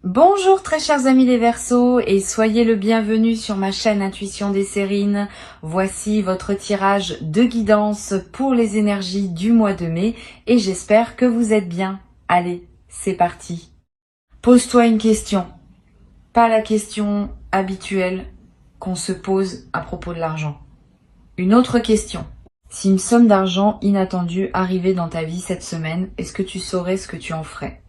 Bonjour très chers amis les Verseaux et soyez le bienvenu sur ma chaîne Intuition des Sérines. Voici votre tirage de guidance pour les énergies du mois de mai et j'espère que vous êtes bien. Allez, c'est parti. Pose-toi une question, pas la question habituelle qu'on se pose à propos de l'argent. Une autre question. Si une somme d'argent inattendue arrivait dans ta vie cette semaine, est-ce que tu saurais ce que tu en ferais ?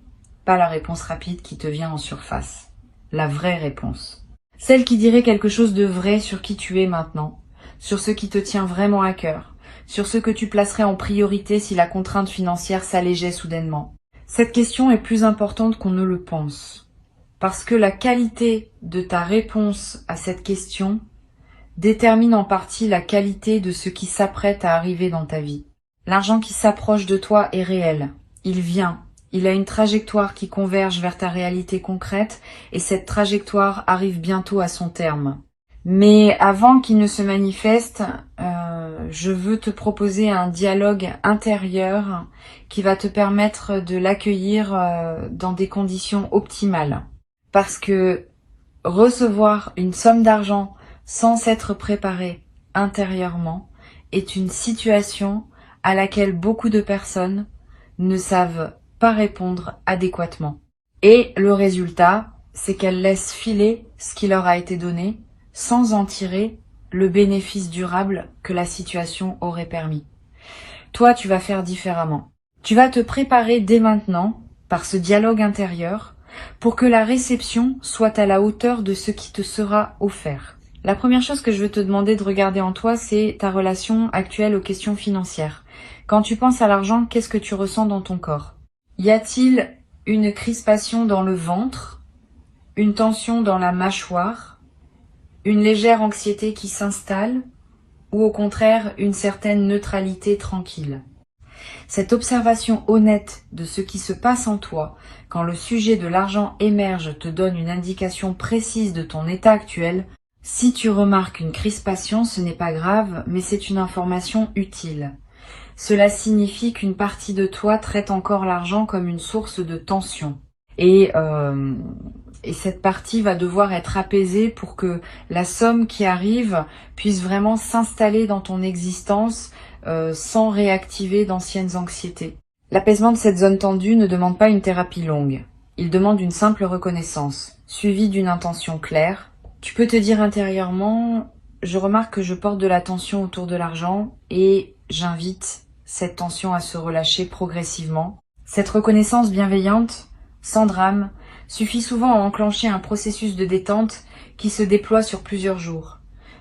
Pas la réponse rapide qui te vient en surface. La vraie réponse. Celle qui dirait quelque chose de vrai sur qui tu es maintenant, sur ce qui te tient vraiment à cœur, sur ce que tu placerais en priorité si la contrainte financière s'allégeait soudainement. Cette question est plus importante qu'on ne le pense, parce que la qualité de ta réponse à cette question détermine en partie la qualité de ce qui s'apprête à arriver dans ta vie. L'argent qui s'approche de toi est réel, il vient. Il a une trajectoire qui converge vers ta réalité concrète et cette trajectoire arrive bientôt à son terme. Mais avant qu'il ne se manifeste, je veux te proposer un dialogue intérieur qui va te permettre de l'accueillir dans des conditions optimales. Parce que recevoir une somme d'argent sans s'être préparé intérieurement est une situation à laquelle beaucoup de personnes ne savent pas répondre adéquatement. Et le résultat, c'est qu'elles laissent filer ce qui leur a été donné sans en tirer le bénéfice durable que la situation aurait permis. Toi, tu vas faire différemment. Tu vas te préparer dès maintenant, par ce dialogue intérieur, pour que la réception soit à la hauteur de ce qui te sera offert. La première chose que je veux te demander de regarder en toi, c'est ta relation actuelle aux questions financières. Quand tu penses à l'argent, qu'est-ce que tu ressens dans ton corps ? Y a-t-il une crispation dans le ventre, une tension dans la mâchoire, une légère anxiété qui s'installe, ou au contraire une certaine neutralité tranquille ? Cette observation honnête de ce qui se passe en toi quand le sujet de l'argent émerge te donne une indication précise de ton état actuel. Si tu remarques une crispation, ce n'est pas grave, mais c'est une information utile. Cela signifie qu'une partie de toi traite encore l'argent comme une source de tension. Et cette partie va devoir être apaisée pour que la somme qui arrive puisse vraiment s'installer dans ton existence sans réactiver d'anciennes anxiétés. L'apaisement de cette zone tendue ne demande pas une thérapie longue. Il demande une simple reconnaissance, suivie d'une intention claire. Tu peux te dire intérieurement, je remarque que je porte de la tension autour de l'argent et j'invite cette tension à se relâcher progressivement. Cette reconnaissance bienveillante, sans drame, suffit souvent à enclencher un processus de détente qui se déploie sur plusieurs jours.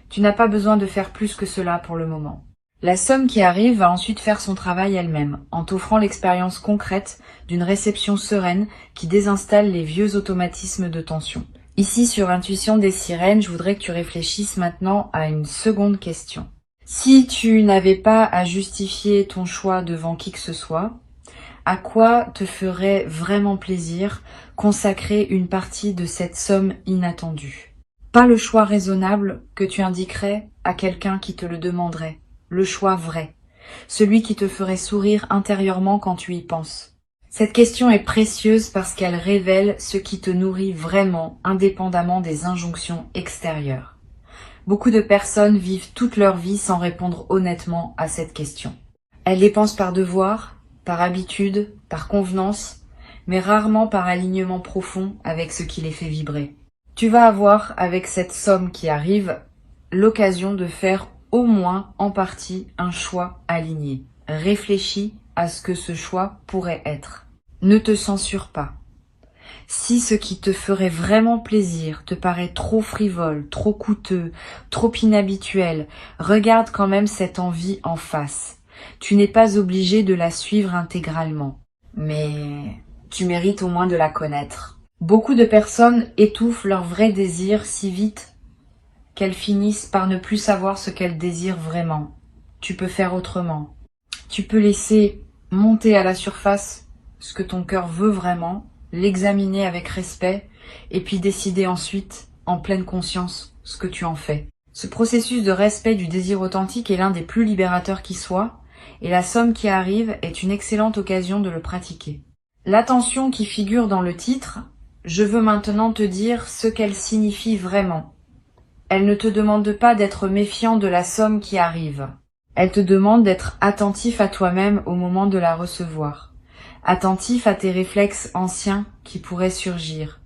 Tu n'as pas besoin de faire plus que cela pour le moment. La somme qui arrive va ensuite faire son travail elle-même, en t'offrant l'expérience concrète d'une réception sereine qui désinstalle les vieux automatismes de tension. Ici, sur Intuition des Sirènes, je voudrais que tu réfléchisses maintenant à une seconde question. Si tu n'avais pas à justifier ton choix devant qui que ce soit, à quoi te ferait vraiment plaisir consacrer une partie de cette somme inattendue ? Pas le choix raisonnable que tu indiquerais à quelqu'un qui te le demanderait, le choix vrai, celui qui te ferait sourire intérieurement quand tu y penses. Cette question est précieuse parce qu'elle révèle ce qui te nourrit vraiment, indépendamment des injonctions extérieures. Beaucoup de personnes vivent toute leur vie sans répondre honnêtement à cette question. Elles dépensent par devoir, par habitude, par convenance, mais rarement par alignement profond avec ce qui les fait vibrer. Tu vas avoir, avec cette somme qui arrive, l'occasion de faire au moins en partie un choix aligné. Réfléchis à ce que ce choix pourrait être. Ne te censure pas. Si ce qui te ferait vraiment plaisir te paraît trop frivole, trop coûteux, trop inhabituel, regarde quand même cette envie en face. Tu n'es pas obligé de la suivre intégralement, mais tu mérites au moins de la connaître. Beaucoup de personnes étouffent leur vrai désir si vite qu'elles finissent par ne plus savoir ce qu'elles désirent vraiment. Tu peux faire autrement. Tu peux laisser monter à la surface ce que ton cœur veut vraiment, l'examiner avec respect et puis décider ensuite, en pleine conscience, ce que tu en fais. Ce processus de respect du désir authentique est l'un des plus libérateurs qui soit et la somme qui arrive est une excellente occasion de le pratiquer. L'attention qui figure dans le titre Je veux maintenant te dire ce qu'elle signifie vraiment. Elle ne te demande pas d'être méfiant de la somme qui arrive. Elle te demande d'être attentif à toi-même au moment de la recevoir. Attentif à tes réflexes anciens qui pourraient surgir.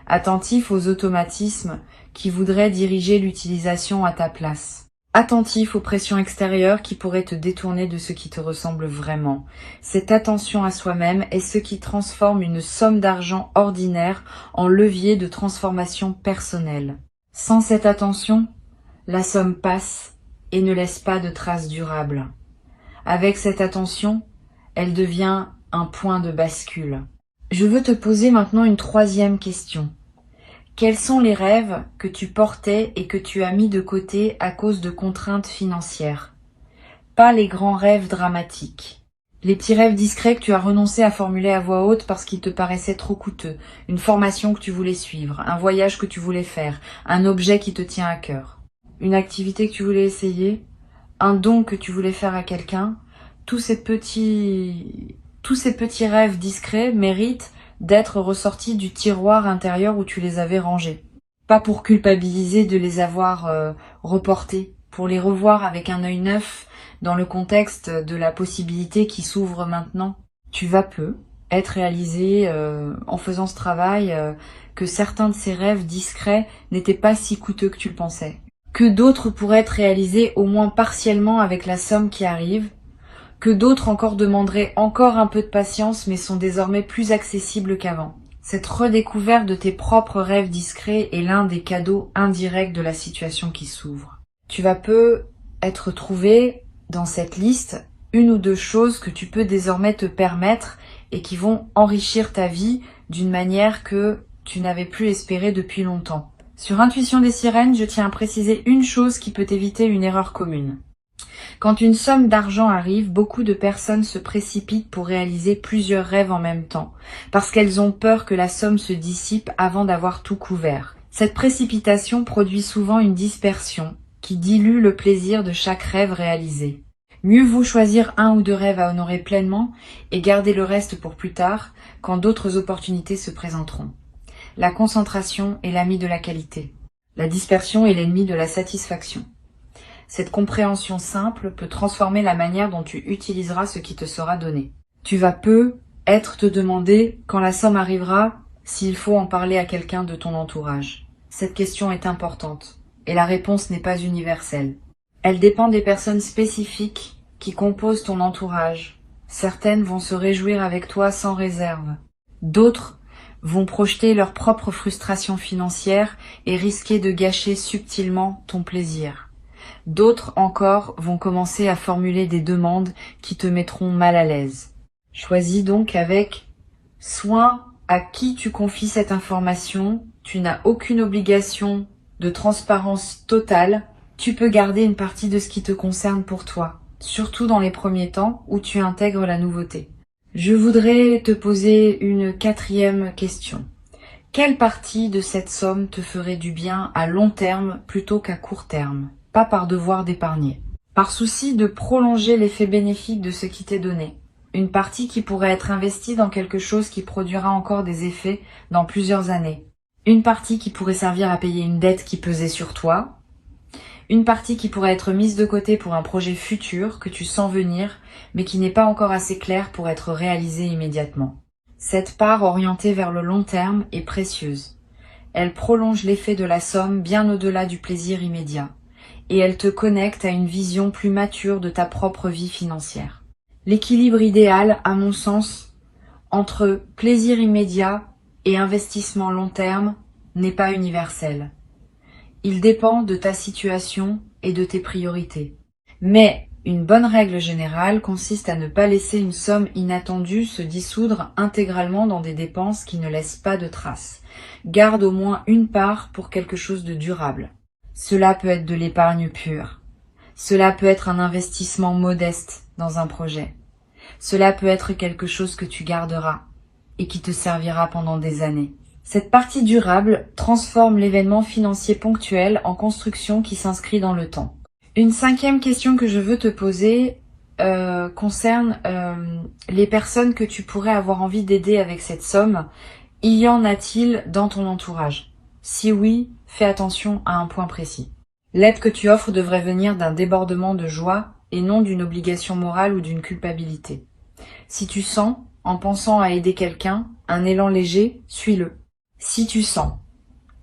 Attentif aux automatismes qui voudraient diriger l'utilisation à ta place. Attentif aux pressions extérieures qui pourraient te détourner de ce qui te ressemble vraiment. Cette attention à soi-même est ce qui transforme une somme d'argent ordinaire en levier de transformation personnelle. Sans cette attention, la somme passe et ne laisse pas de traces durables. Avec cette attention, elle devient un point de bascule. Je veux te poser maintenant une troisième question. Quels sont les rêves que tu portais et que tu as mis de côté à cause de contraintes financières? Pas les grands rêves dramatiques. Les petits rêves discrets que tu as renoncé à formuler à voix haute parce qu'ils te paraissaient trop coûteux, une formation que tu voulais suivre, un voyage que tu voulais faire, un objet qui te tient à cœur, une activité que tu voulais essayer, un don que tu voulais faire à quelqu'un. Tous ces petits rêves discrets méritent d'être ressortis du tiroir intérieur où tu les avais rangés. Pas pour culpabiliser de les avoir reportés, pour les revoir avec un œil neuf dans le contexte de la possibilité qui s'ouvre maintenant. Tu vas peu être réalisé en faisant ce travail que certains de ces rêves discrets n'étaient pas si coûteux que tu le pensais. Que d'autres pourraient être réalisés au moins partiellement avec la somme qui arrive, que d'autres encore demanderaient encore un peu de patience mais sont désormais plus accessibles qu'avant. Cette redécouverte de tes propres rêves discrets est l'un des cadeaux indirects de la situation qui s'ouvre. Tu vas peu être trouvé dans cette liste une ou deux choses que tu peux désormais te permettre et qui vont enrichir ta vie d'une manière que tu n'avais plus espéré depuis longtemps. Sur Intuition des Sirènes, je tiens à préciser une chose qui peut éviter une erreur commune. Quand une somme d'argent arrive, beaucoup de personnes se précipitent pour réaliser plusieurs rêves en même temps, parce qu'elles ont peur que la somme se dissipe avant d'avoir tout couvert. Cette précipitation produit souvent une dispersion qui dilue le plaisir de chaque rêve réalisé. Mieux vaut choisir un ou deux rêves à honorer pleinement et garder le reste pour plus tard, quand d'autres opportunités se présenteront. La concentration est l'ami de la qualité. La dispersion est l'ennemi de la satisfaction. Cette compréhension simple peut transformer la manière dont tu utiliseras ce qui te sera donné. Tu vas peu être te demander, quand la somme arrivera, s'il faut en parler à quelqu'un de ton entourage. Cette question est importante, et la réponse n'est pas universelle. Elle dépend des personnes spécifiques qui composent ton entourage. Certaines vont se réjouir avec toi sans réserve. D'autres vont projeter leur propre frustration financière et risquer de gâcher subtilement ton plaisir. D'autres encore vont commencer à formuler des demandes qui te mettront mal à l'aise. Choisis donc avec soin à qui tu confies cette information. Tu n'as aucune obligation de transparence totale. Tu peux garder une partie de ce qui te concerne pour toi, surtout dans les premiers temps où tu intègres la nouveauté. Je voudrais te poser une quatrième question. Quelle partie de cette somme te ferait du bien à long terme plutôt qu'à court terme? Pas par devoir d'épargner. Par souci de prolonger l'effet bénéfique de ce qui t'est donné. Une partie qui pourrait être investie dans quelque chose qui produira encore des effets dans plusieurs années. Une partie qui pourrait servir à payer une dette qui pesait sur toi. Une partie qui pourrait être mise de côté pour un projet futur que tu sens venir, mais qui n'est pas encore assez clair pour être réalisé immédiatement. Cette part orientée vers le long terme est précieuse. Elle prolonge l'effet de la somme bien au-delà du plaisir immédiat. Et elle te connecte à une vision plus mature de ta propre vie financière. L'équilibre idéal, à mon sens, entre plaisir immédiat et investissement long terme n'est pas universel. Il dépend de ta situation et de tes priorités. Mais une bonne règle générale consiste à ne pas laisser une somme inattendue se dissoudre intégralement dans des dépenses qui ne laissent pas de traces. Garde au moins une part pour quelque chose de durable. Cela peut être de l'épargne pure. Cela peut être un investissement modeste dans un projet. Cela peut être quelque chose que tu garderas et qui te servira pendant des années. Cette partie durable transforme l'événement financier ponctuel en construction qui s'inscrit dans le temps. Une cinquième question que je veux te poser concerne les personnes que tu pourrais avoir envie d'aider avec cette somme Y en a-t-il dans ton entourage? Si oui, fais attention à un point précis. L'aide que tu offres devrait venir d'un débordement de joie et non d'une obligation morale ou d'une culpabilité. Si tu sens, en pensant à aider quelqu'un, un élan léger, suis-le. Si tu sens,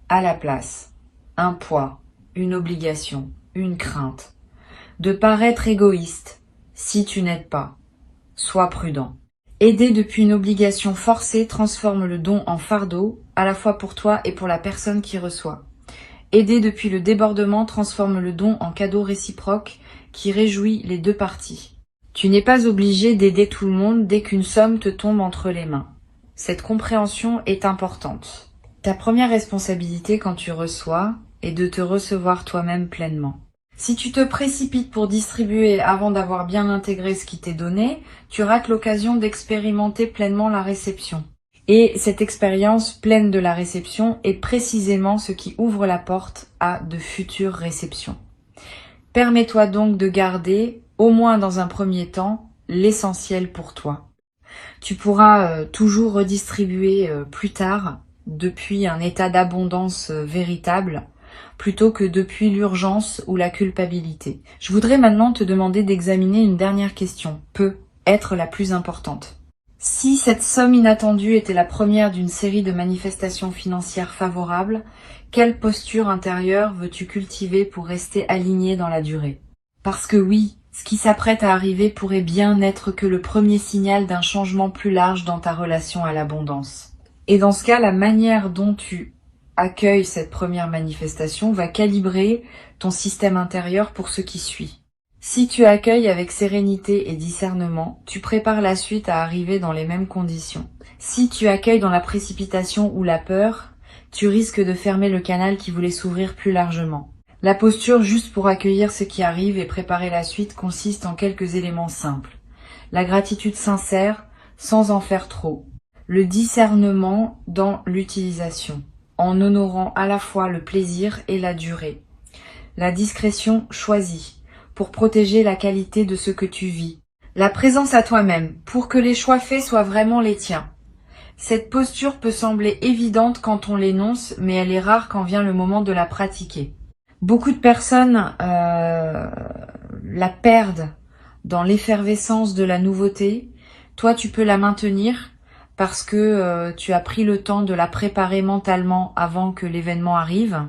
à la place, un poids, une obligation, une crainte, de paraître égoïste, si tu n'aides pas, sois prudent. Aider depuis une obligation forcée transforme le don en fardeau, à la fois pour toi et pour la personne qui reçoit. Aider depuis le débordement transforme le don en cadeau réciproque qui réjouit les deux parties. Tu n'es pas obligé d'aider tout le monde dès qu'une somme te tombe entre les mains. Cette compréhension est importante. Ta première responsabilité quand tu reçois est de te recevoir toi-même pleinement. Si tu te précipites pour distribuer avant d'avoir bien intégré ce qui t'est donné, tu rates l'occasion d'expérimenter pleinement la réception. Et cette expérience pleine de la réception est précisément ce qui ouvre la porte à de futures réceptions. Permets-toi donc de garder, au moins dans un premier temps, l'essentiel pour toi. Tu pourras toujours redistribuer plus tard depuis un état d'abondance véritable, plutôt que depuis l'urgence ou la culpabilité. Je voudrais maintenant te demander d'examiner une dernière question, peut être la plus importante. Si cette somme inattendue était la première d'une série de manifestations financières favorables, quelle posture intérieure veux-tu cultiver pour rester aligné dans la durée? Parce que oui, ce qui s'apprête à arriver pourrait bien n'être que le premier signal d'un changement plus large dans ta relation à l'abondance. Et dans ce cas, la manière dont tu accueilles cette première manifestation va calibrer ton système intérieur pour ce qui suit. Si tu accueilles avec sérénité et discernement, tu prépares la suite à arriver dans les mêmes conditions. Si tu accueilles dans la précipitation ou la peur, tu risques de fermer le canal qui voulait s'ouvrir plus largement. La posture juste pour accueillir ce qui arrive et préparer la suite consiste en quelques éléments simples. La gratitude sincère, sans en faire trop. Le discernement dans l'utilisation, en honorant à la fois le plaisir et la durée. La discrétion choisie, pour protéger la qualité de ce que tu vis. La présence à toi-même, pour que les choix faits soient vraiment les tiens. Cette posture peut sembler évidente quand on l'énonce, mais elle est rare quand vient le moment de la pratiquer. Beaucoup de personnes la perdent dans l'effervescence de la nouveauté. Toi, tu peux la maintenir parce que tu as pris le temps de la préparer mentalement avant que l'événement arrive.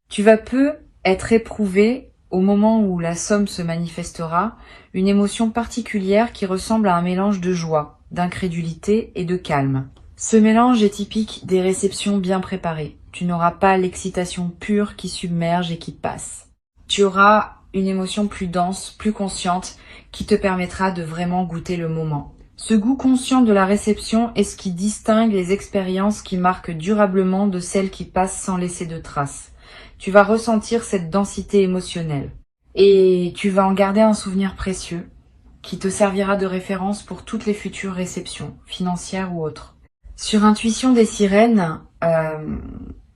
Tu vas peu être éprouvé au moment où la somme se manifestera, une émotion particulière qui ressemble à un mélange de joie, d'incrédulité et de calme. Ce mélange est typique des réceptions bien préparées. Tu n'auras pas l'excitation pure qui submerge et qui passe. Tu auras une émotion plus dense, plus consciente, qui te permettra de vraiment goûter le moment. Ce goût conscient de la réception est ce qui distingue les expériences qui marquent durablement de celles qui passent sans laisser de traces. Tu vas ressentir cette densité émotionnelle. Et tu vas en garder un souvenir précieux, qui te servira de référence pour toutes les futures réceptions, financières ou autres. Sur Intuition des sirènes,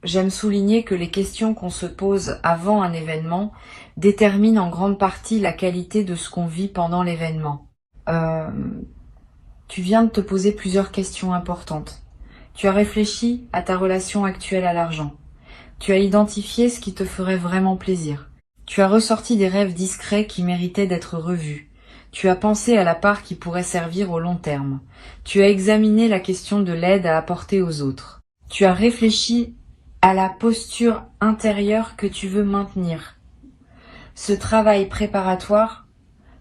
j'aime souligner que les questions qu'on se pose avant un événement déterminent en grande partie la qualité de ce qu'on vit pendant l'événement. Tu viens de te poser plusieurs questions importantes. Tu as réfléchi à ta relation actuelle à l'argent. Tu as identifié ce qui te ferait vraiment plaisir. Tu as ressorti des rêves discrets qui méritaient d'être revus. Tu as pensé à la part qui pourrait servir au long terme. Tu as examiné la question de l'aide à apporter aux autres. Tu as réfléchi à la posture intérieure que tu veux maintenir. Ce travail préparatoire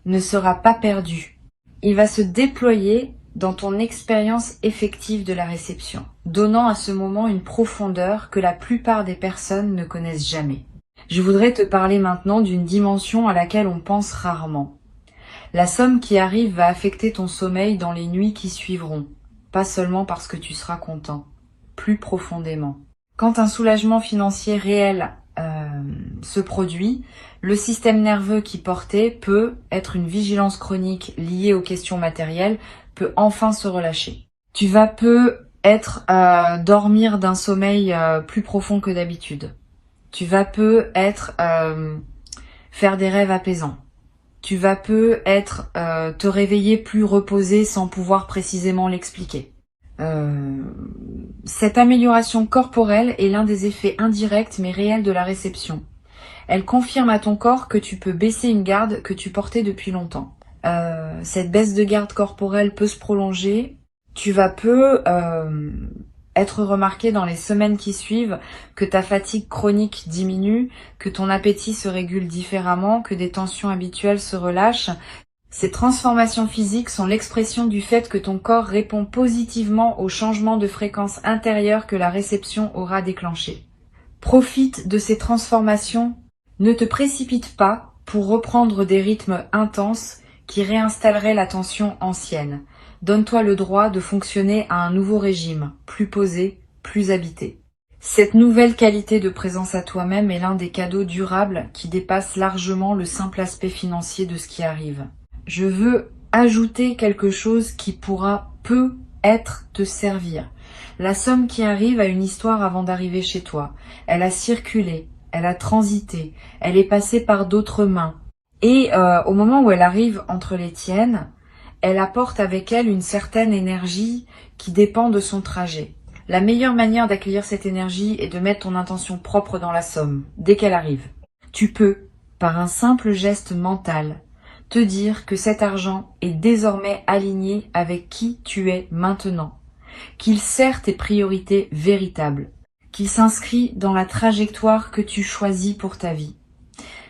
ne sera pas perdu. Il va se déployer dans ton expérience effective de la réception, donnant à ce moment une profondeur que la plupart des personnes ne connaissent jamais. Je voudrais te parler maintenant d'une dimension à laquelle on pense rarement. La somme qui arrive va affecter ton sommeil dans les nuits qui suivront, pas seulement parce que tu seras content, plus profondément. Quand un soulagement financier réel se produit, le système nerveux qui portait peut être une vigilance chronique liée aux questions matérielles, peut enfin se relâcher. Tu vas peu être dormir d'un sommeil plus profond que d'habitude. Tu vas peu être faire des rêves apaisants. Tu vas peu être te réveiller plus reposé sans pouvoir précisément l'expliquer. Cette amélioration corporelle est l'un des effets indirects mais réels de la réception. Elle confirme à ton corps que tu peux baisser une garde que tu portais depuis longtemps. Cette baisse de garde corporelle peut se prolonger. Tu vas peu être remarqué dans les semaines qui suivent que ta fatigue chronique diminue, que ton appétit se régule différemment, que des tensions habituelles se relâchent. Ces transformations physiques sont l'expression du fait que ton corps répond positivement aux changements de fréquence intérieure que la réception aura déclenchés. Profite de ces transformations, ne te précipite pas pour reprendre des rythmes intenses qui réinstalleraient la tension ancienne. Donne-toi le droit de fonctionner à un nouveau régime, plus posé, plus habité. Cette nouvelle qualité de présence à toi-même est l'un des cadeaux durables qui dépasse largement le simple aspect financier de ce qui arrive. Je veux ajouter quelque chose qui pourra peut-être te servir. La somme qui arrive a une histoire avant d'arriver chez toi. Elle a circulé, elle a transité, elle est passée par d'autres mains. Et au moment où elle arrive entre les tiennes, elle apporte avec elle une certaine énergie qui dépend de son trajet. La meilleure manière d'accueillir cette énergie est de mettre ton intention propre dans la somme, dès qu'elle arrive. Tu peux, par un simple geste mental, te dire que cet argent est désormais aligné avec qui tu es maintenant, qu'il sert tes priorités véritables, qu'il s'inscrit dans la trajectoire que tu choisis pour ta vie.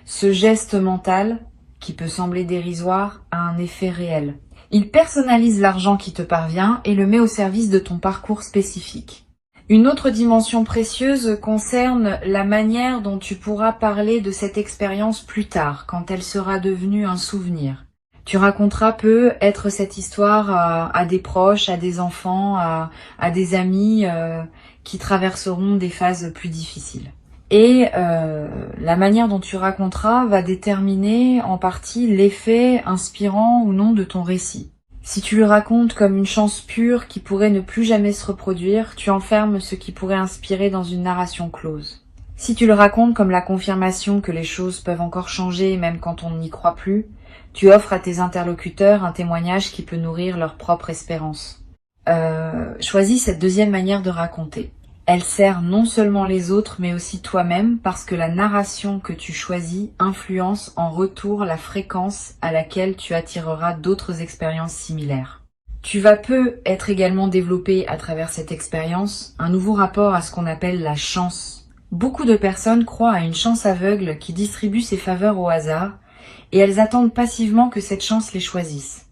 Ce geste mental, qui peut sembler dérisoire, a un effet réel. Il personnalise l'argent qui te parvient et le met au service de ton parcours spécifique. Une autre dimension précieuse concerne la manière dont tu pourras parler de cette expérience plus tard, quand elle sera devenue un souvenir. Tu raconteras peut-être cette histoire à des proches, à des enfants, à des amis qui traverseront des phases plus difficiles. Et la manière dont tu raconteras va déterminer en partie l'effet inspirant ou non de ton récit. Si tu le racontes comme une chance pure qui pourrait ne plus jamais se reproduire, tu enfermes ce qui pourrait inspirer dans une narration close. Si tu le racontes comme la confirmation que les choses peuvent encore changer même quand on n'y croit plus, tu offres à tes interlocuteurs un témoignage qui peut nourrir leur propre espérance. Choisis cette deuxième manière de raconter. Elle sert non seulement les autres, mais aussi toi-même, parce que la narration que tu choisis influence en retour la fréquence à laquelle tu attireras d'autres expériences similaires. Tu vas être également développé à travers cette expérience un nouveau rapport à ce qu'on appelle la chance. Beaucoup de personnes croient à une chance aveugle qui distribue ses faveurs au hasard, et elles attendent passivement que cette chance les choisisse.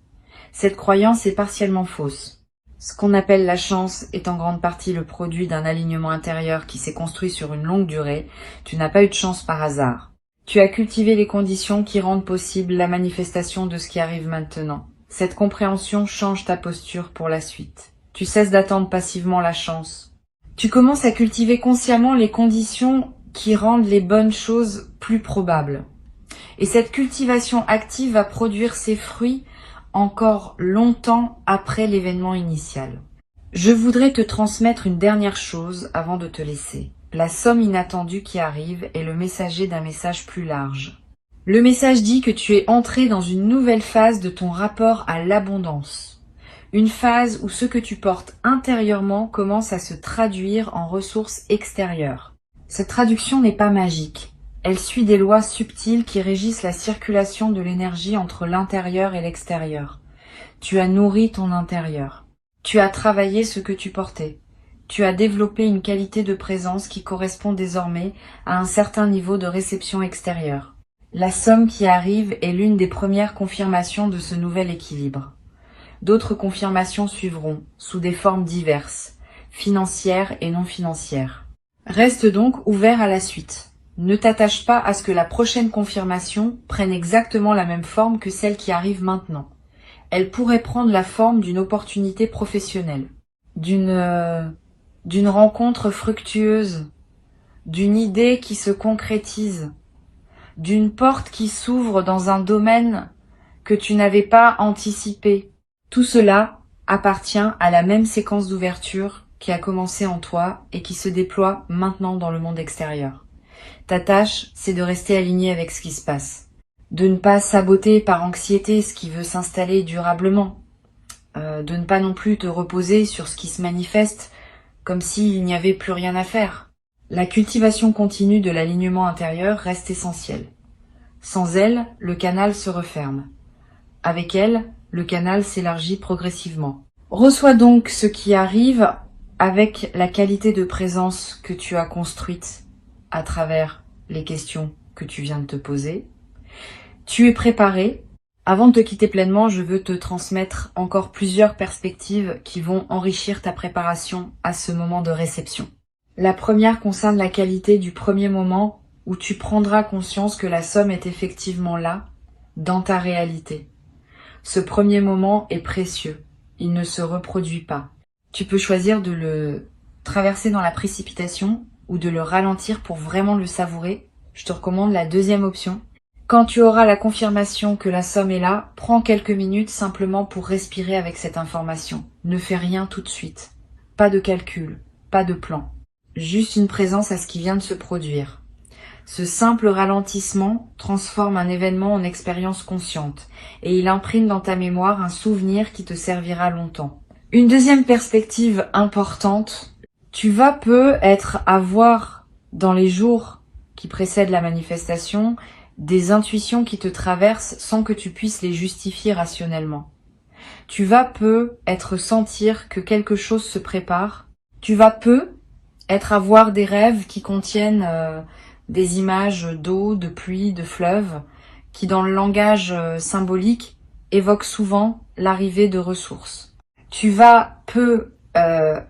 Cette croyance est partiellement fausse. Ce qu'on appelle la chance est en grande partie le produit d'un alignement intérieur qui s'est construit sur une longue durée. Tu n'as pas eu de chance par hasard. Tu as cultivé les conditions qui rendent possible la manifestation de ce qui arrive maintenant. Cette compréhension change ta posture pour la suite. Tu cesses d'attendre passivement la chance. Tu commences à cultiver consciemment les conditions qui rendent les bonnes choses plus probables. Et cette cultivation active va produire ses fruits encore longtemps après l'événement initial. Je voudrais te transmettre une dernière chose avant de te laisser. La somme inattendue qui arrive est le messager d'un message plus large. Le message dit que tu es entré dans une nouvelle phase de ton rapport à l'abondance. Une phase où ce que tu portes intérieurement commence à se traduire en ressources extérieures. Cette traduction n'est pas magique. Elle suit des lois subtiles qui régissent la circulation de l'énergie entre l'intérieur et l'extérieur. Tu as nourri ton intérieur. Tu as travaillé ce que tu portais. Tu as développé une qualité de présence qui correspond désormais à un certain niveau de réception extérieure. La somme qui arrive est l'une des premières confirmations de ce nouvel équilibre. D'autres confirmations suivront, sous des formes diverses, financières et non financières. Reste donc ouvert à la suite. Ne t'attache pas à ce que la prochaine confirmation prenne exactement la même forme que celle qui arrive maintenant. Elle pourrait prendre la forme d'une opportunité professionnelle, d'une rencontre fructueuse, d'une idée qui se concrétise, d'une porte qui s'ouvre dans un domaine que tu n'avais pas anticipé. Tout cela appartient à la même séquence d'ouverture qui a commencé en toi et qui se déploie maintenant dans le monde extérieur. Ta tâche, c'est de rester aligné avec ce qui se passe. De ne pas saboter par anxiété ce qui veut s'installer durablement. De ne pas non plus te reposer sur ce qui se manifeste comme s'il n'y avait plus rien à faire. La cultivation continue de l'alignement intérieur reste essentielle. Sans elle, le canal se referme. Avec elle, le canal s'élargit progressivement. Reçois donc ce qui arrive avec la qualité de présence que tu as construite à travers les questions que tu viens de te poser. Tu es préparé. Avant de te quitter pleinement, je veux te transmettre encore plusieurs perspectives qui vont enrichir ta préparation à ce moment de réception. La première concerne la qualité du premier moment où tu prendras conscience que la somme est effectivement là, dans ta réalité. Ce premier moment est précieux, il ne se reproduit pas. Tu peux choisir de le traverser dans la précipitation ou de le ralentir pour vraiment le savourer. Je te recommande la deuxième option. Quand tu auras la confirmation que la somme est là, prends quelques minutes simplement pour respirer avec cette information. Ne fais rien tout de suite. Pas de calcul, pas de plan. Juste une présence à ce qui vient de se produire. Ce simple ralentissement transforme un événement en expérience consciente et il imprime dans ta mémoire un souvenir qui te servira longtemps. Une deuxième perspective importante, tu vas peut-être avoir dans les jours qui précèdent la manifestation des intuitions qui te traversent sans que tu puisses les justifier rationnellement. Tu vas peut-être sentir que quelque chose se prépare. Tu vas peut-être avoir des rêves qui contiennent des images d'eau, de pluie, de fleuves, qui dans le langage symbolique évoquent souvent l'arrivée de ressources. Tu vas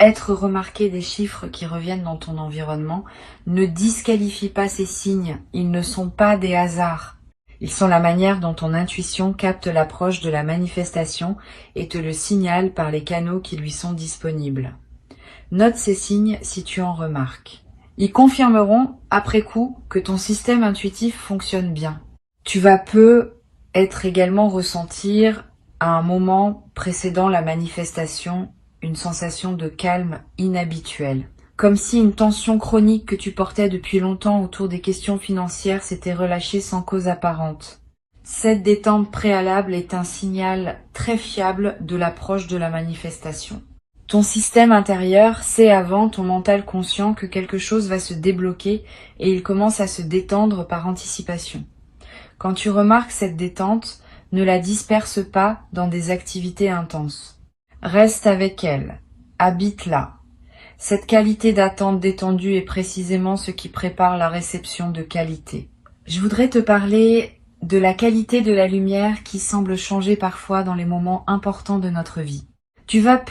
être remarqué des chiffres qui reviennent dans ton environnement. Ne disqualifie pas ces signes, ils ne sont pas des hasards. Ils sont la manière dont ton intuition capte l'approche de la manifestation et te le signale par les canaux qui lui sont disponibles. Note ces signes si tu en remarques. Ils confirmeront, après coup, que ton système intuitif fonctionne bien. Tu vas peut-être également ressentir, à un moment précédant la manifestation, une sensation de calme inhabituelle. Comme si une tension chronique que tu portais depuis longtemps autour des questions financières s'était relâchée sans cause apparente. Cette détente préalable est un signal très fiable de l'approche de la manifestation. Ton système intérieur sait avant ton mental conscient que quelque chose va se débloquer et il commence à se détendre par anticipation. Quand tu remarques cette détente, ne la disperse pas dans des activités intenses. Reste avec elle, habite-la. Cette qualité d'attente détendue est précisément ce qui prépare la réception de qualité. Je voudrais te parler de la qualité de la lumière qui semble changer parfois dans les moments importants de notre vie. Tu vas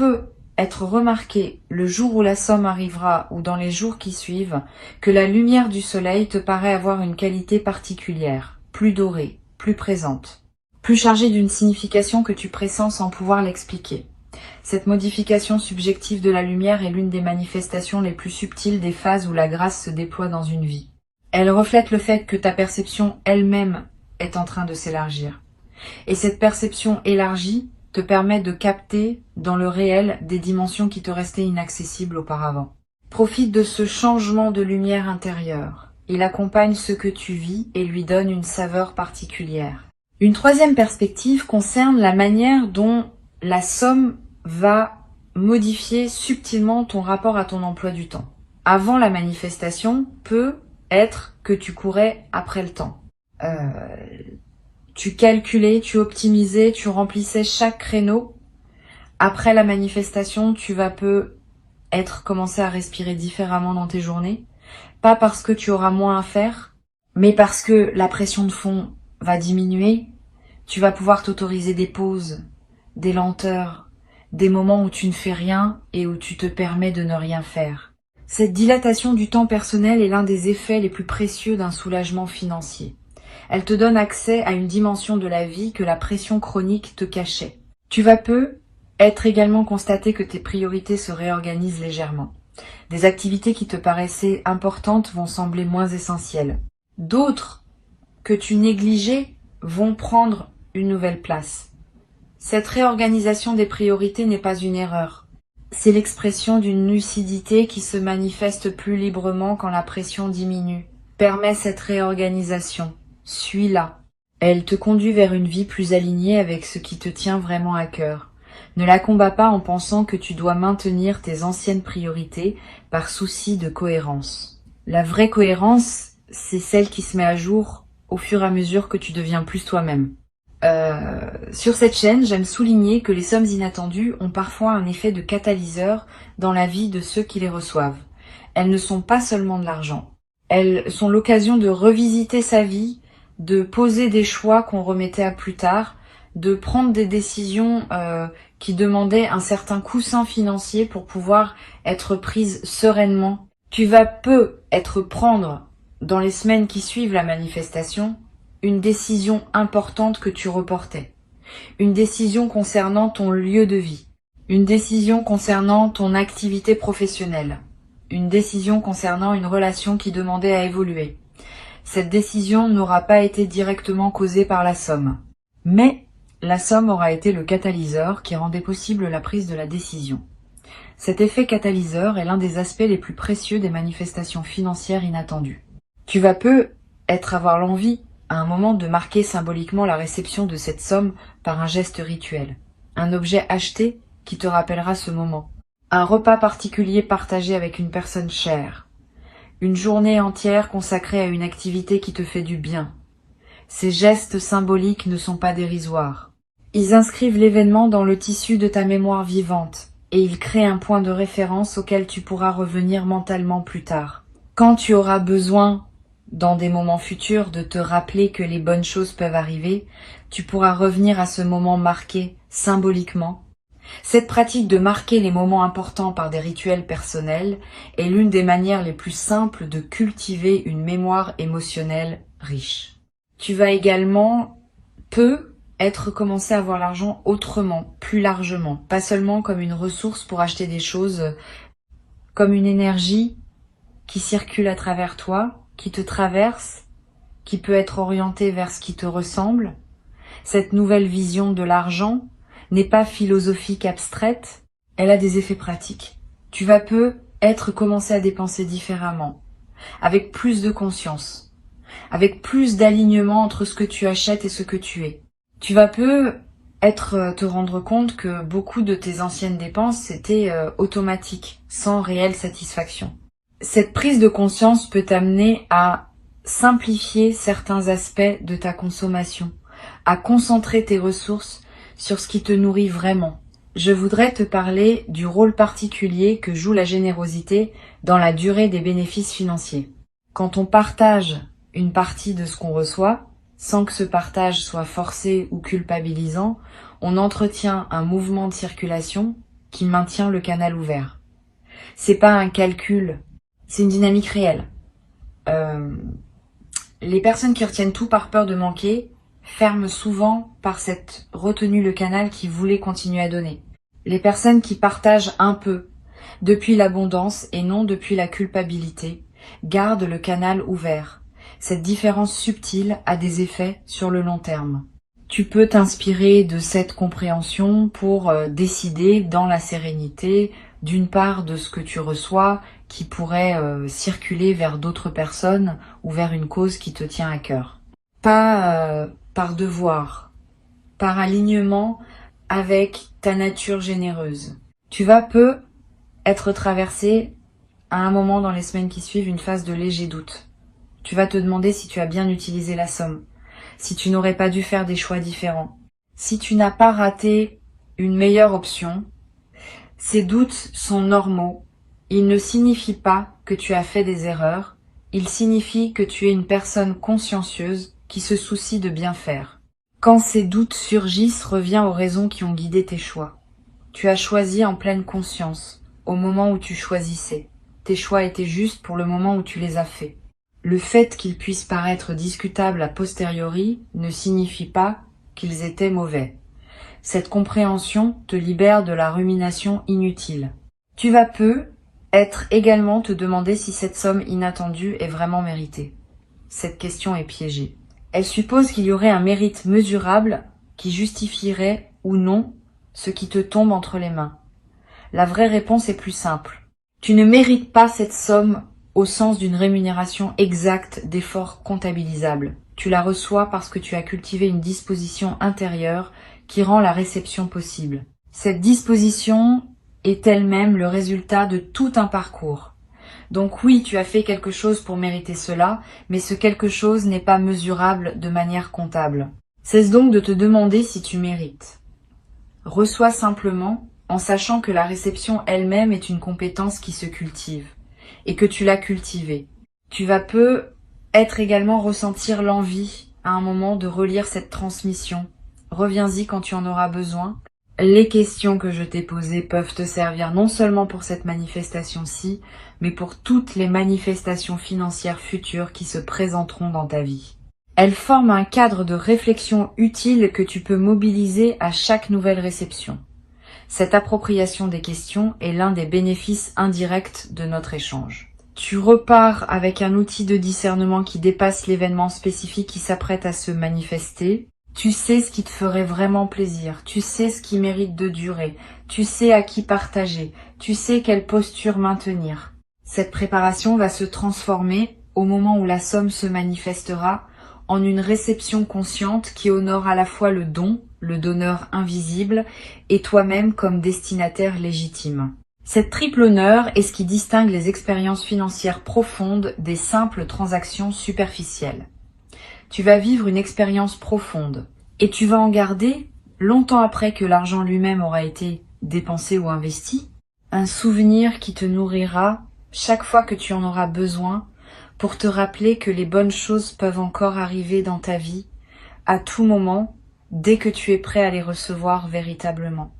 être remarqué le jour où la somme arrivera ou dans les jours qui suivent que la lumière du soleil te paraît avoir une qualité particulière, plus dorée, plus présente, plus chargée d'une signification que tu pressens sans pouvoir l'expliquer. Cette modification subjective de la lumière est l'une des manifestations les plus subtiles des phases où la grâce se déploie dans une vie. Elle reflète le fait que ta perception elle-même est en train de s'élargir. Et cette perception élargie te permet de capter dans le réel des dimensions qui te restaient inaccessibles auparavant. Profite de ce changement de lumière intérieure. Il accompagne ce que tu vis et lui donne une saveur particulière. Une troisième perspective concerne la manière dont la somme va modifier subtilement ton rapport à ton emploi du temps. Avant la manifestation peut être que tu courais après le temps. Tu calculais, tu optimisais, tu remplissais chaque créneau. Après la manifestation, tu vas peut-être commencer à respirer différemment dans tes journées. Pas parce que tu auras moins à faire, mais parce que la pression de fond va diminuer. Tu vas pouvoir t'autoriser des pauses, des lenteurs, des moments où tu ne fais rien et où tu te permets de ne rien faire. Cette dilatation du temps personnel est l'un des effets les plus précieux d'un soulagement financier. Elle te donne accès à une dimension de la vie que la pression chronique te cachait. Tu vas être également constaté que tes priorités se réorganisent légèrement. Des activités qui te paraissaient importantes vont sembler moins essentielles. D'autres que tu négligeais vont prendre une nouvelle place. Cette réorganisation des priorités n'est pas une erreur. C'est l'expression d'une lucidité qui se manifeste plus librement quand la pression diminue. Permets cette réorganisation. Suis-la. Elle te conduit vers une vie plus alignée avec ce qui te tient vraiment à cœur. Ne la combats pas en pensant que tu dois maintenir tes anciennes priorités par souci de cohérence. La vraie cohérence, c'est celle qui se met à jour au fur et à mesure que tu deviens plus toi-même. Sur cette chaîne, j'aime souligner que les sommes inattendues ont parfois un effet de catalyseur dans la vie de ceux qui les reçoivent. Elles ne sont pas seulement de l'argent. Elles sont l'occasion de revisiter sa vie, de poser des choix qu'on remettait à plus tard, de prendre des décisions qui demandaient un certain coussin financier pour pouvoir être prises sereinement. Tu vas peut-être prendre, dans les semaines qui suivent la manifestation, une décision importante que tu reportais. Une décision concernant ton lieu de vie. Une décision concernant ton activité professionnelle. Une décision concernant une relation qui demandait à évoluer. Cette décision n'aura pas été directement causée par la somme. Mais la somme aura été le catalyseur qui rendait possible la prise de la décision. Cet effet catalyseur est l'un des aspects les plus précieux des manifestations financières inattendues. Tu vas peut-être avoir l'envie à un moment de marquer symboliquement la réception de cette somme par un geste rituel. Un objet acheté qui te rappellera ce moment. Un repas particulier partagé avec une personne chère. Une journée entière consacrée à une activité qui te fait du bien. Ces gestes symboliques ne sont pas dérisoires. Ils inscrivent l'événement dans le tissu de ta mémoire vivante et ils créent un point de référence auquel tu pourras revenir mentalement plus tard. Quand tu auras besoin dans des moments futurs de te rappeler que les bonnes choses peuvent arriver, tu pourras revenir à ce moment marqué symboliquement. Cette pratique de marquer les moments importants par des rituels personnels est l'une des manières les plus simples de cultiver une mémoire émotionnelle riche. Tu vas également peut-être commencer à voir l'argent autrement, plus largement, pas seulement comme une ressource pour acheter des choses, comme une énergie qui circule à travers toi, qui te traverse, qui peut être orientée vers ce qui te ressemble. Cette nouvelle vision de l'argent n'est pas philosophique abstraite, elle a des effets pratiques. Tu vas peut-être commencer à dépenser différemment, avec plus de conscience, avec plus d'alignement entre ce que tu achètes et ce que tu es. Tu vas peut-être te rendre compte que beaucoup de tes anciennes dépenses c'était automatique, sans réelle satisfaction. Cette prise de conscience peut t'amener à simplifier certains aspects de ta consommation, à concentrer tes ressources sur ce qui te nourrit vraiment. Je voudrais te parler du rôle particulier que joue la générosité dans la durée des bénéfices financiers. Quand on partage une partie de ce qu'on reçoit, sans que ce partage soit forcé ou culpabilisant, on entretient un mouvement de circulation qui maintient le canal ouvert. C'est pas un calcul, c'est une dynamique réelle. Les personnes qui retiennent tout par peur de manquer ferment souvent par cette retenue le canal qui voulait continuer à donner. Les personnes qui partagent un peu, depuis l'abondance et non depuis la culpabilité, gardent le canal ouvert. Cette différence subtile a des effets sur le long terme. Tu peux t'inspirer de cette compréhension pour décider dans la sérénité, d'une part de ce que tu reçois, qui pourrait circuler vers d'autres personnes ou vers une cause qui te tient à cœur. Pas par devoir, par alignement avec ta nature généreuse. Tu vas peut-être traverser à un moment dans les semaines qui suivent une phase de léger doute. Tu vas te demander si tu as bien utilisé la somme, si tu n'aurais pas dû faire des choix différents, si tu n'as pas raté une meilleure option. Ces doutes sont normaux. Ils ne signifient pas que tu as fait des erreurs, ils signifient que tu es une personne consciencieuse qui se soucie de bien faire. Quand ces doutes surgissent, reviens aux raisons qui ont guidé tes choix. Tu as choisi en pleine conscience, au moment où tu choisissais. Tes choix étaient justes pour le moment où tu les as faits. Le fait qu'ils puissent paraître discutables a posteriori ne signifie pas qu'ils étaient mauvais. Cette compréhension te libère de la rumination inutile. Tu vas peut-être également te demander si cette somme inattendue est vraiment méritée. Cette question est piégée. Elle suppose qu'il y aurait un mérite mesurable qui justifierait ou non ce qui te tombe entre les mains. La vraie réponse est plus simple. Tu ne mérites pas cette somme au sens d'une rémunération exacte d'efforts comptabilisables. Tu la reçois parce que tu as cultivé une disposition intérieure qui rend la réception possible. Cette disposition est elle-même le résultat de tout un parcours. Donc oui, tu as fait quelque chose pour mériter cela, mais ce quelque chose n'est pas mesurable de manière comptable. Cesse donc de te demander si tu mérites. Reçois simplement en sachant que la réception elle-même est une compétence qui se cultive et que tu l'as cultivée. Tu vas peut-être également ressentir l'envie à un moment de relire cette transmission. Reviens-y quand tu en auras besoin. Les questions que je t'ai posées peuvent te servir non seulement pour cette manifestation-ci, mais pour toutes les manifestations financières futures qui se présenteront dans ta vie. Elles forment un cadre de réflexion utile que tu peux mobiliser à chaque nouvelle réception. Cette appropriation des questions est l'un des bénéfices indirects de notre échange. Tu repars avec un outil de discernement qui dépasse l'événement spécifique qui s'apprête à se manifester. Tu sais ce qui te ferait vraiment plaisir, tu sais ce qui mérite de durer, tu sais à qui partager, tu sais quelle posture maintenir. Cette préparation va se transformer, au moment où la somme se manifestera, en une réception consciente qui honore à la fois le don, le donneur invisible, et toi-même comme destinataire légitime. Cette triple honneur est ce qui distingue les expériences financières profondes des simples transactions superficielles. Tu vas vivre une expérience profonde et tu vas en garder, longtemps après que l'argent lui-même aura été dépensé ou investi, un souvenir qui te nourrira chaque fois que tu en auras besoin pour te rappeler que les bonnes choses peuvent encore arriver dans ta vie à tout moment dès que tu es prêt à les recevoir véritablement.